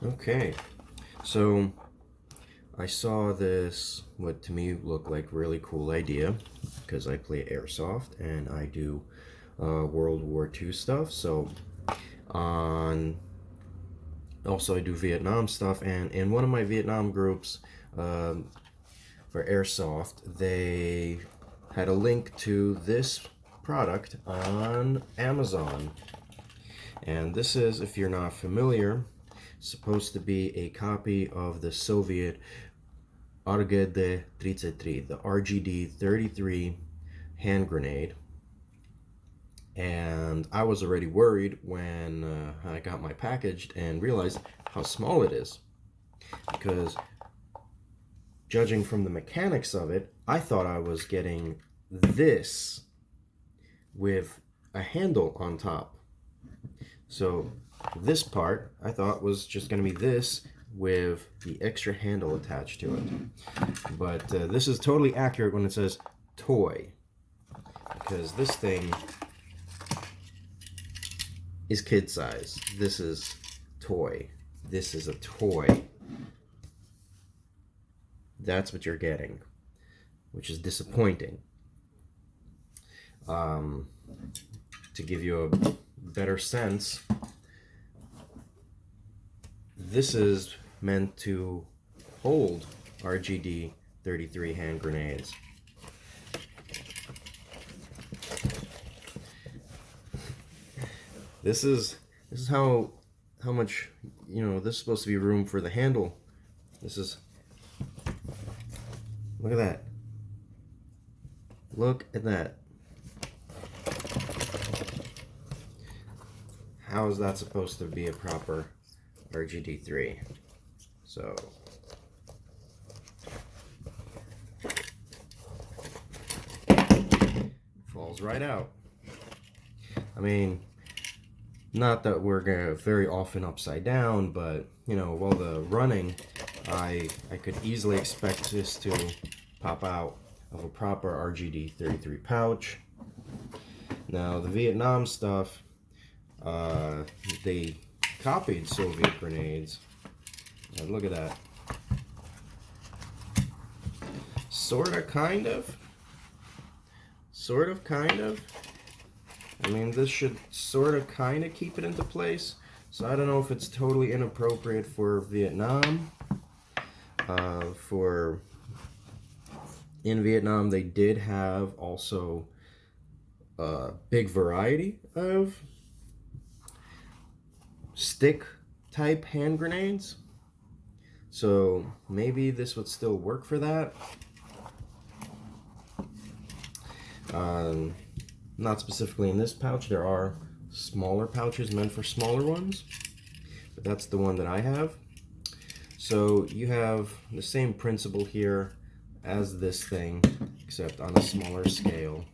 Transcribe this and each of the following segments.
Okay, so I saw this, what to me looked like really cool idea, because I play airsoft and I do World War II stuff. So on also I do Vietnam stuff, and in one of my Vietnam groups for airsoft, they had a link to this product on Amazon. And this is, if you're not familiar, supposed to be a copy of the Soviet RGD-33, the RGD-33 hand grenade. And I was already worried when I got my package and realized how small it is. Because judging from the mechanics of it, I thought I was getting this with a handle on top. So this part I thought was just going to be this with the extra handle attached to it. But this is totally accurate when it says toy, because this thing is kid size. This is toy. This is a toy. That's what you're getting, which is disappointing. To give you a better sense, this is meant to hold RGD-33 hand grenades. This is how much, this is supposed to be room for the handle. This is, look at that. Look at that. How is that supposed to be a proper RGD-3? So falls right out. I mean, not that we're gonna very often upside down, but while the running, I could easily expect this to pop out of a proper RGD-33 pouch. Now the Vietnam stuff, they copied Soviet grenades. And look at that. Sorta, kind of. I mean, this should sorta, kinda keep it into place. So I don't know if it's totally inappropriate for Vietnam. In Vietnam, they did have also a big variety of stick type hand grenades, so maybe this would still work for that. Not specifically in this pouch. There are smaller pouches meant for smaller ones, but that's the one that I have. So you have the same principle here as this thing, except on a smaller scale.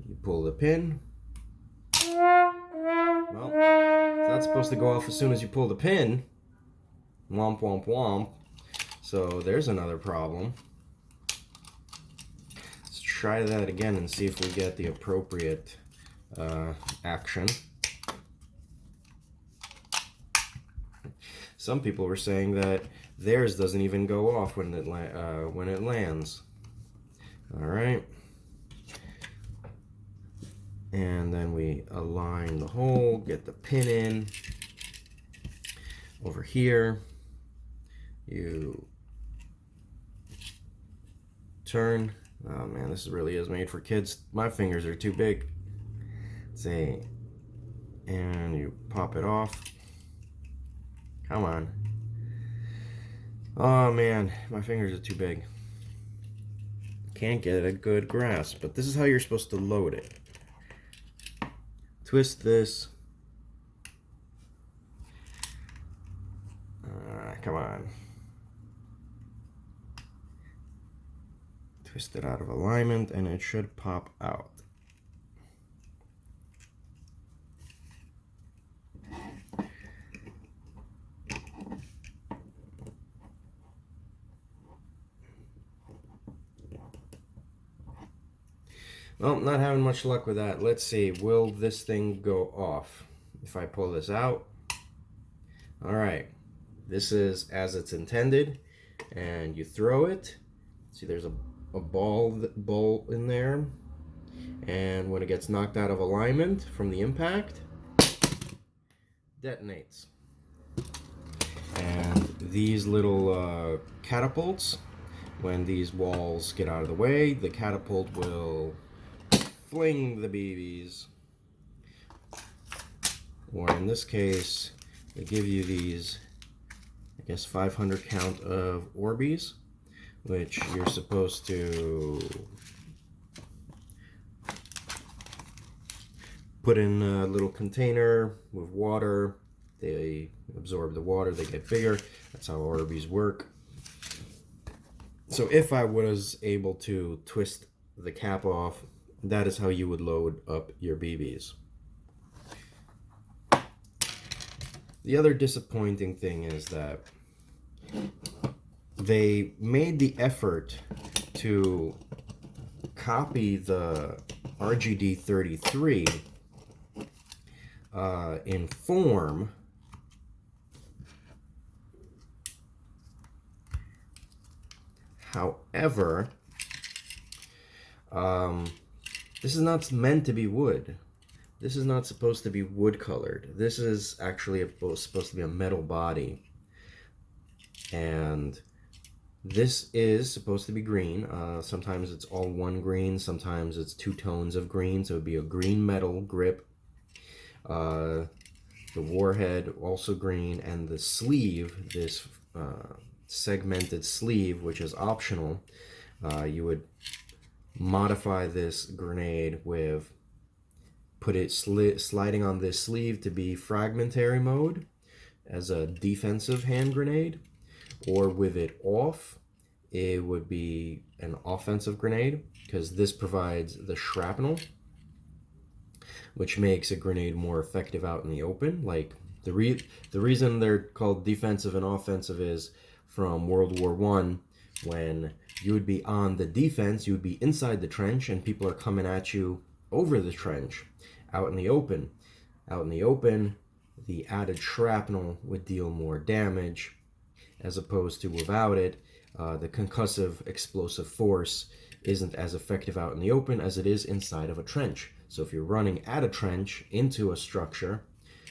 You pull the pin. Well, it's not supposed to go off as soon as you pull the pin. Womp womp womp. So there's another problem. Let's try that again and see if we get the appropriate action. Some people were saying that theirs doesn't even go off when it lands. All right. And then we align the hole, get the pin in. Over here, you turn. Oh man, this really is made for kids. My fingers are too big. See, and you pop it off. Come on. Oh man, my fingers are too big. Can't get a good grasp, but this is how you're supposed to load it. Twist this. Come on. Twist it out of alignment and it should pop out. Well, not having much luck with that. Let's see, will this thing go off? If I pull this out, all right, this is as it's intended, and you throw it. See, there's a ball in there, and when it gets knocked out of alignment from the impact, detonates. And these little catapults, when these walls get out of the way, the catapult will fling the BBs. Or in this case, they give you these, I guess, 500 count of Orbeez, which you're supposed to put in a little container with water. They absorb the water, they get bigger. That's how Orbeez work. So if I was able to twist the cap off, that is how you would load up your BBs. The other disappointing thing is that they made the effort to copy the RGD-33 in form. However, this is not meant to be wood. This is not supposed to be wood colored. This is actually supposed to be a metal body. And this is supposed to be green. Sometimes it's all one green, sometimes it's two tones of green, so it would be a green metal grip. The warhead also green, and the sleeve, this segmented sleeve, which is optional, you would modify this grenade with sliding on this sleeve to be fragmentary mode as a defensive hand grenade, or with it off, it would be an offensive grenade, because this provides the shrapnel, which makes a grenade more effective out in the open. Like the reason they're called defensive and offensive is from World War I, when you would be on the defense, you would be inside the trench, and people are coming at you over the trench, out in the open. Out in the open, the added shrapnel would deal more damage, as opposed to without it. The concussive explosive force isn't as effective out in the open as it is inside of a trench. So if you're running at a trench into a structure,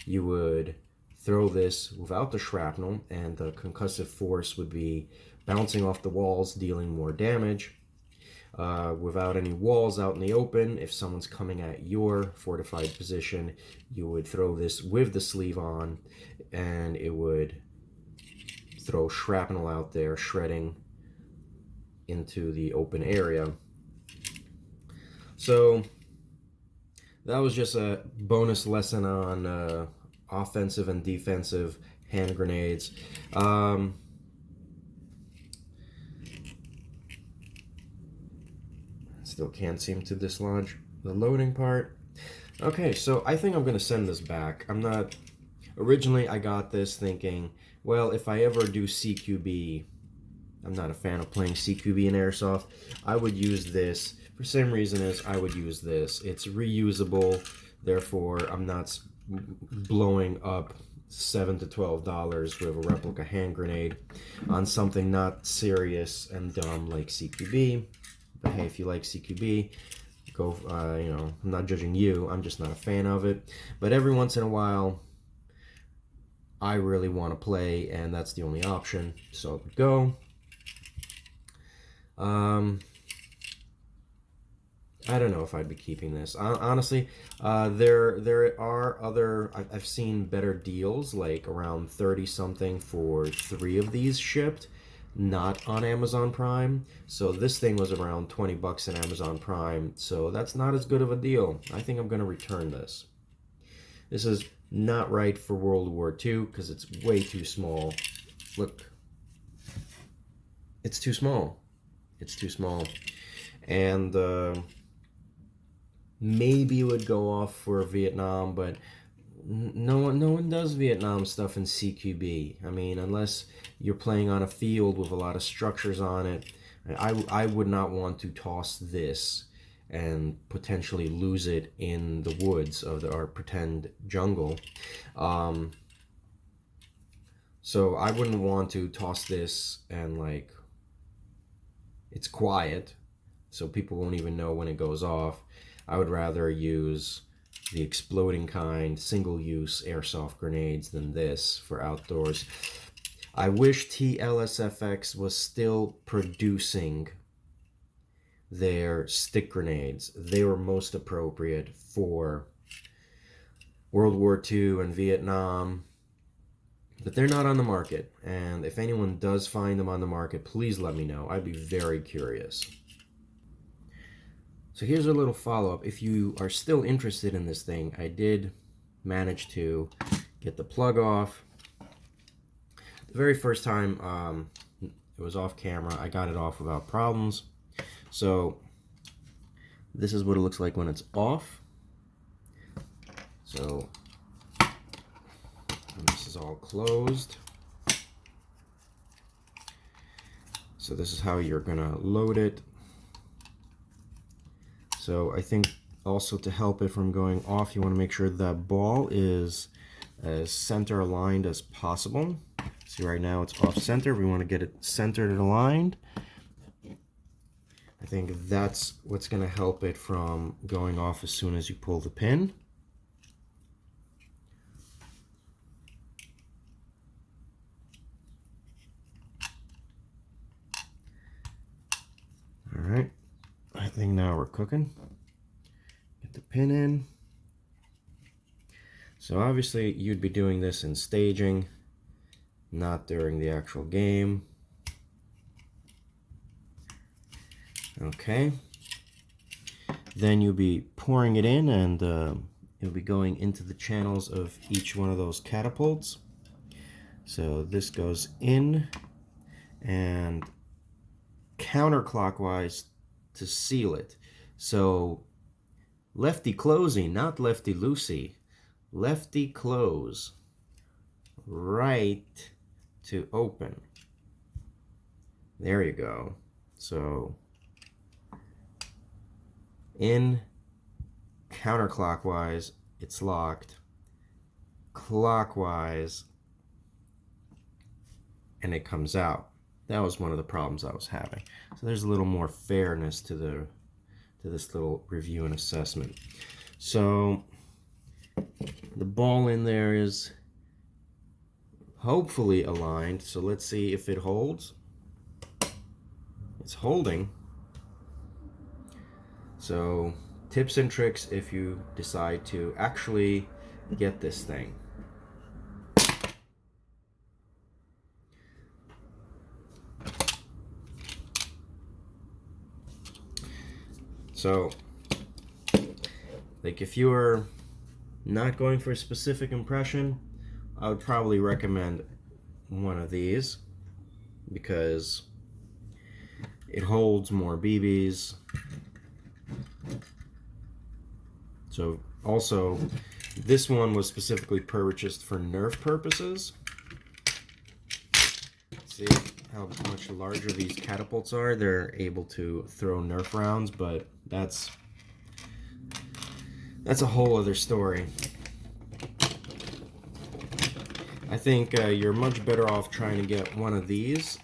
you would throw this without the shrapnel, and the concussive force would be bouncing off the walls, dealing more damage. Without any walls out in the open, if someone's coming at your fortified position, you would throw this with the sleeve on, and it would throw shrapnel out there, shredding into the open area. So that was just a bonus lesson on offensive and defensive hand grenades. Still can't seem to dislodge the loading part. Okay, so I think I'm gonna send this back. Originally I got this thinking, well, if I ever do CQB, I'm not a fan of playing CQB in Airsoft, I would use this. For the same reason as I would use this. It's reusable, therefore I'm not blowing up $7 to $12 with a replica hand grenade on something not serious and dumb like CQB. But hey, if you like CQB, go, you know, I'm not judging you, I'm just not a fan of it. But every once in a while, I really want to play, and that's the only option, so it would go. I don't know if I'd be keeping this. Honestly, there are other, I've seen better deals, like around 30 something for 3 of these shipped, not on Amazon Prime. So this thing was around 20 bucks in Amazon Prime, so that's not as good of a deal. I think I'm going to return this. This is not right for World War II because it's way too small. Look, it's too small. It's too small. And maybe it would go off for Vietnam, but no one does Vietnam stuff in CQB. I mean, unless you're playing on a field with a lot of structures on it. I would not want to toss this and potentially lose it in the woods of our pretend jungle. So I wouldn't want to toss this and like it's quiet, so people won't even know when it goes off. I would rather use the exploding kind, single-use airsoft grenades than this for outdoors. I wish TLSFX was still producing their stick grenades. They were most appropriate for World War II and Vietnam, but they're not on the market. And if anyone does find them on the market, please let me know. I'd be very curious. So here's a little follow-up. If you are still interested in this thing, I did manage to get the plug off. The very first time it was off camera, I got it off without problems. So this is what it looks like when it's off. So this is all closed. So this is how you're gonna load it. So I think also to help it from going off, you want to make sure that ball is as center aligned as possible. See, right now it's off center. We want to get it centered and aligned. I think that's what's going to help it from going off as soon as you pull the pin. All right, I think now we're cooking. Get the pin in. So obviously you'd be doing this in staging, not during the actual game. Okay, then you'll be pouring it in, and it'll be going into the channels of each one of those catapults. So this goes in and counterclockwise to seal it. So lefty closing, not lefty loosey. Lefty close, right to open. There you go. So in counterclockwise, it's locked. Clockwise, and it comes out. That was one of the problems I was having. So there's a little more fairness to this little review and assessment. So the ball in there is hopefully aligned. So let's see if it holds. It's holding. So tips and tricks if you decide to actually get this thing. So, like if you are not going for a specific impression, I would probably recommend one of these because it holds more BBs. So also, this one was specifically purchased for Nerf purposes. See how much larger these catapults are? They're able to throw Nerf rounds, but that's a whole other story. I think you're much better off trying to get one of these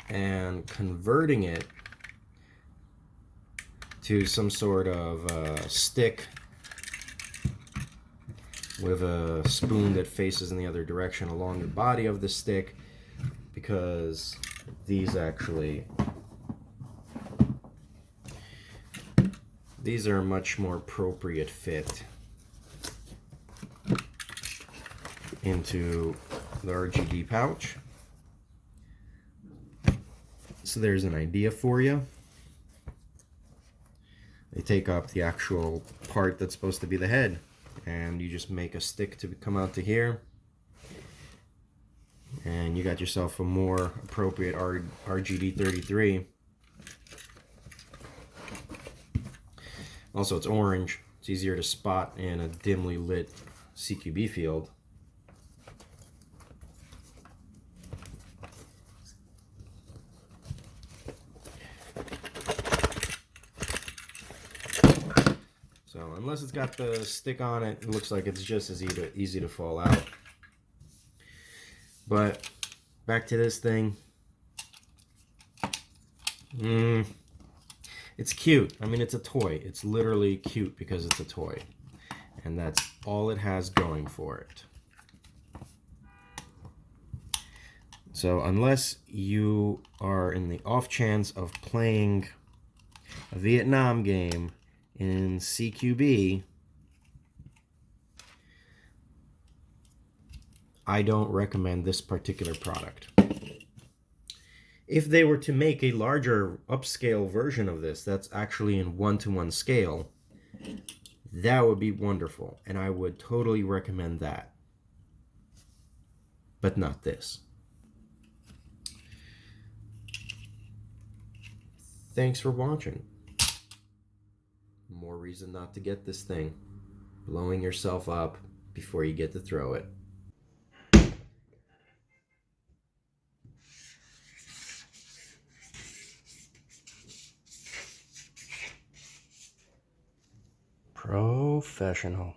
and converting it to some sort of stick with a spoon that faces in the other direction along the body of the stick, because these are a much more appropriate fit into the RGD pouch. So there's an idea for you. They take up the actual part that's supposed to be the head, and you just make a stick to come out to here, and you got yourself a more appropriate RGD-33. Also, it's orange. It's easier to spot in a dimly lit CQB field. well. Unless it's got the stick on it, it looks like it's just as easy to fall out. But back to this thing. It's cute. I mean, it's a toy. It's literally cute because it's a toy. And that's all it has going for it. So unless you are in the off chance of playing a Vietnam game in CQB, I don't recommend this particular product. If they were to make a larger upscale version of this that's actually in 1-to-1 scale, that would be wonderful, and I would totally recommend that. But not this. Thanks for watching. More reason not to get this thing. Blowing yourself up before you get to throw it. Professional.